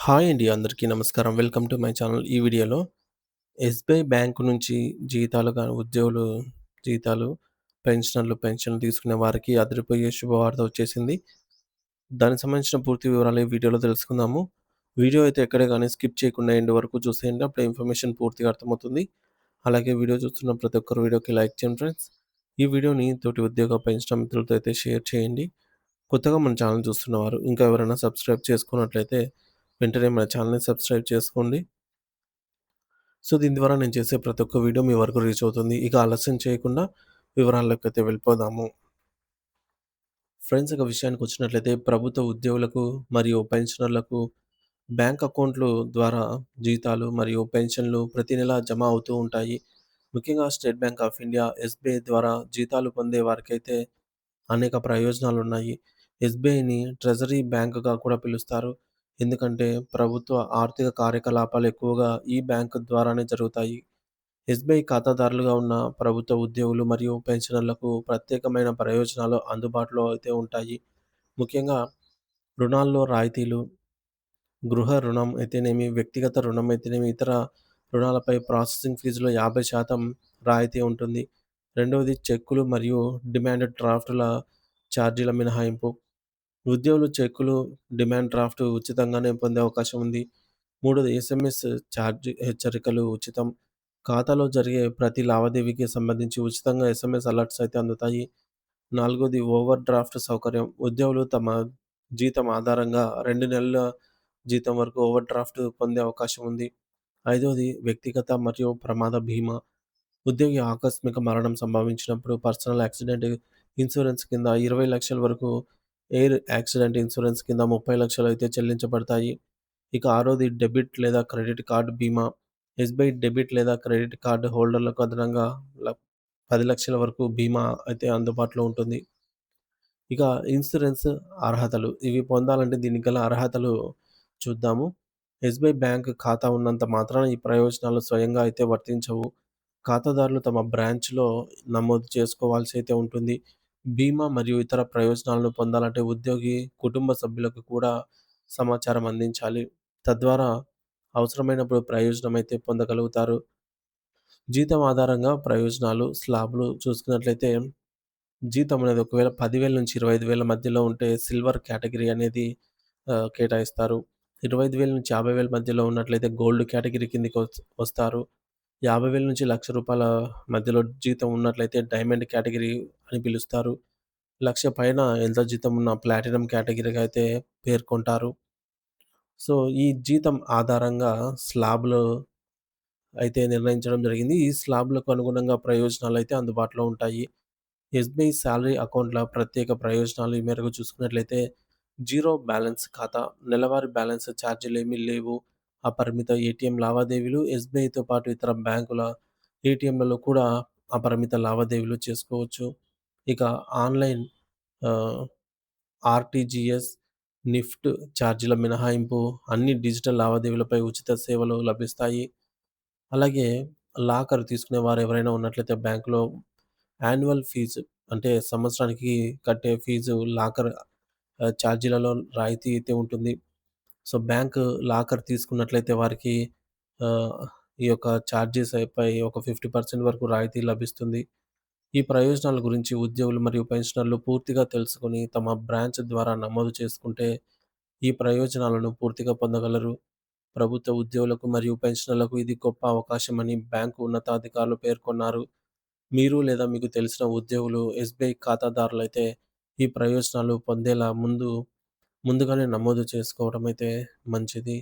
Hi అండి. అందరికీ నమస్కారం. Welcome to my channel. ఈ వీడియోలో ఎస్‌బీఐ బ్యాంక్ నుంచి జీతాలు గాని ఉద్యోగులు జీతాలు, పెన్షన్‌లు తీసుకునే వారికి అదిరిపోయే శుభవార్త వచ్చేసింది. దానికి సంబంధించిన పూర్తి వివరాలు ఈ వీడియోలో తెలుసుకుందాము. వీడియో అయితే ఎక్కడ గాని స్కిప్ చేయకుండా ఎండ్ వరకు చూసేయండి. అప్పుడే ఇన్ఫర్మేషన్ పూర్తిగా అర్థమవుతుంది. అలాగే వీడియో చూస్తున్న ప్రతి ఒక్కరు వీడియోకి లైక్ చేయండి ఫ్రెండ్స్. ఈ వీడియోని తోటి ఉద్యోగ పెన్షన్ మిత్రులతో అయితే షేర్ చేయండి. కొత్తగా మన ఛానల్ చూస్తున్నవారు ఇంకా ఎవరైనా సబ్స్క్రైబ్ చేసుకున్నట్లయితే వెంటనే మన ఛానల్‌ని సబ్స్క్రైబ్ చేసుకోండి. సో, దీని ద్వారా నేను చేసే ప్రతి ఒక్క వీడియో మీ వరకు రీచ్ అవుతుంది. ఇక ఆలస్యం చేయకుండా వివరాల్లోకైతే వెళ్ళిపోదాము. ఫ్రెండ్స్, ఇక విషయానికొచ్చినట్లయితే ప్రభుత్వ ఉద్యోగులకు మరియు పెన్షనర్లకు బ్యాంక్ అకౌంట్‌లు ద్వారా జీతాలు మరియు పెన్షన్‌లు ప్రతి నెల జమ అవుతూ ఉంటాయి. ముఖ్యంగా state bank of India, SBI ద్వారా జీతాలు పొందే వారికైతే అనేక ప్రయోజనాలున్నాయి. ఎస్‌బీఐని ట్రెజరీ బ్యాంక్‌గా కూడా పిలుస్తారు. ఎందుకంటే ప్రభుత్వ ఆర్థిక కార్యకలాపాలు ఎక్కువగా ఈ బ్యాంకు ద్వారానే జరుగుతాయి. ఎస్‌బీఐ ఖాతాదారులుగా ఉన్న ప్రభుత్వ ఉద్యోగులు మరియు పెన్షనర్లకు ప్రత్యేకమైన ప్రయోజనాలు అందుబాటులో అయితే ఉంటాయి. ముఖ్యంగా రుణాల్లో రాయితీలు, గృహ రుణం అయితేనేమి, వ్యక్తిగత రుణం అయితేనేమి, ఇతర రుణాలపై ప్రాసెసింగ్ ఫీజులో 50% రాయితీ ఉంటుంది. రెండవది చెక్కులు మరియు డిమాండ్ డ్రాఫ్ట్‌ల ఛార్జీల మినహాయింపు. ఉద్యోగులు చెక్కులు, డిమాండ్ డ్రాఫ్ట్ ఉచితంగానే పొందే అవకాశం ఉంది. మూడోది ఎస్ఎంఎస్ ఛార్జ్ హెచ్చరికలు ఉచితం. ఖాతాలో జరిగే ప్రతి లావాదేవీకి సంబంధించి ఉచితంగా ఎస్ఎంఎస్ అలర్ట్స్ అయితే అందుతాయి. నాలుగోది ఓవర్ డ్రాఫ్ట్ సౌకర్యం. ఉద్యోగులు తమ జీతం ఆధారంగా 2 నెలల జీతం వరకు ఓవర్ డ్రాఫ్ట్ పొందే అవకాశం ఉంది. ఐదోది వ్యక్తిగత మరియు ప్రమాద బీమా. ఉద్యోగి ఆకస్మిక మరణం సంభవించినప్పుడు పర్సనల్ యాక్సిడెంట్ ఇన్సూరెన్స్ కింద 20,00,000 వరకు, ఎయిర్ యాక్సిడెంట్ ఇన్సూరెన్స్ కింద 30,00,000 అయితే చెల్లించబడతాయి. ఇక ఆరోది డెబిట్ లేదా క్రెడిట్ కార్డ్ బీమా. ఎస్‌బీఐ డెబిట్ లేదా క్రెడిట్ కార్డ్ హోల్డర్లకు అదనంగా ల 10,00,000 వరకు బీమా అయితే అందుబాటులో ఉంటుంది. ఇక ఇన్సూరెన్స్ అర్హతలు. ఇవి పొందాలంటే దీనికి గల అర్హతలు చూద్దాము. ఎస్‌బీఐ బ్యాంక్ ఖాతా ఉన్నంత మాత్రాన ఈ ప్రయోజనాలు స్వయంగా అయితే వర్తించవు. ఖాతాదారులు తమ బ్రాంచ్‌లో నమోదు చేసుకోవాల్సి అయితే ఉంటుంది. బీమా మరియు ఇతర ప్రయోజనాలను పొందాలంటే ఉద్యోగి కుటుంబ సభ్యులకు కూడా సమాచారం అందించాలి. తద్వారా అవసరమైనప్పుడు ప్రయోజనం అయితే పొందగలుగుతారు. జీతం ఆధారంగా ప్రయోజనాలు, స్లాబ్‌లు చూసుకున్నట్లయితే జీతం అనేది ఒకవేళ 10,000-25,000 మధ్యలో ఉంటే సిల్వర్ కేటగిరీ అనేది కేటాయిస్తారు. 25,000-50,000 మధ్యలో ఉన్నట్లయితే గోల్డ్ కేటగిరీ కిందకి వస్తారు. 50,000-1,00,000 మధ్యలో జీతం ఉన్నట్లయితే డైమండ్ కేటగిరీ అని పిలుస్తారు. 1,00,000 పైన ఎంత జీతం ఉన్న ప్లాటినం కేటగిరీగా అయితే పేర్కొంటారు. సో, ఈ జీతం ఆధారంగా స్లాబ్‌లు అయితే నిర్ణయించడం జరిగింది. ఈ స్లాబ్‌లకు అనుగుణంగా ప్రయోజనాలైతే అందుబాటులో ఉంటాయి. ఎస్‌బీఐ సాలరీ అకౌంట్‌ల ప్రత్యేక ప్రయోజనాలు ఈ మేరకు చూసుకున్నట్లయితే, జీరో బ్యాలెన్స్ ఖాతా, నెలవారీ బ్యాలెన్స్ ఛార్జీలేమీ లేవు. అపరిమిత ఏటీఎం లావాదేవీలు, ఎస్‌బీఐతో పాటు ఇతర బ్యాంకుల ఏటీఎంలలో కూడా అపరిమిత లావాదేవీలు చేసుకోవచ్చు. ఇక ఆన్‌లైన్ ఆహ్, ఆర్‌టీజీఎస్, నిఫ్ట్ ఛార్జీల మినహాయింపు, అన్ని డిజిటల్ లావాదేవీలపై ఉచిత సేవలు లభిస్తాయి. అలాగే లాకర్ తీసుకునే వారు ఎవరైనా ఉన్నట్లయితే బ్యాంక్‌లో యాన్యువల్ ఫీజు అంటే సంవత్సరానికి కట్టే ఫీజు లాకర్ ఛార్జీలలో రాయితీ అయితే ఉంటుంది. సో, బ్యాంక్ లాకర్ తీసుకున్నట్లయితే వారికి ఆహ్, ఈ యొక్క ఛార్జెస్ పై ఒక 50% వరకు రాయితీ లభిస్తుంది. ఈ ప్రయోజనాల గురించి ఉద్యోగులు మరియు పెన్షనర్లు పూర్తిగా తెలుసుకొని తమ బ్రాంచ్ ద్వారా నమోదు చేసుకుంటే ఈ ప్రయోజనాలను పూర్తిగా పొందగలరు. ప్రభుత్వ ఉద్యోగులకు మరియు పెన్షనర్లకు ఇది గొప్ప అవకాశమని బ్యాంకు ఉన్నతాధికారులు పేర్కొన్నారు. మీరు లేదా మీకు తెలిసిన ఉద్యోగులు ఎస్‌బీఐ ఖాతాదారులైతే ఈ ప్రయోజనాలు పొందేలా ముందుగానే నమోదు చేసుకోవడం అయితే మంచిది.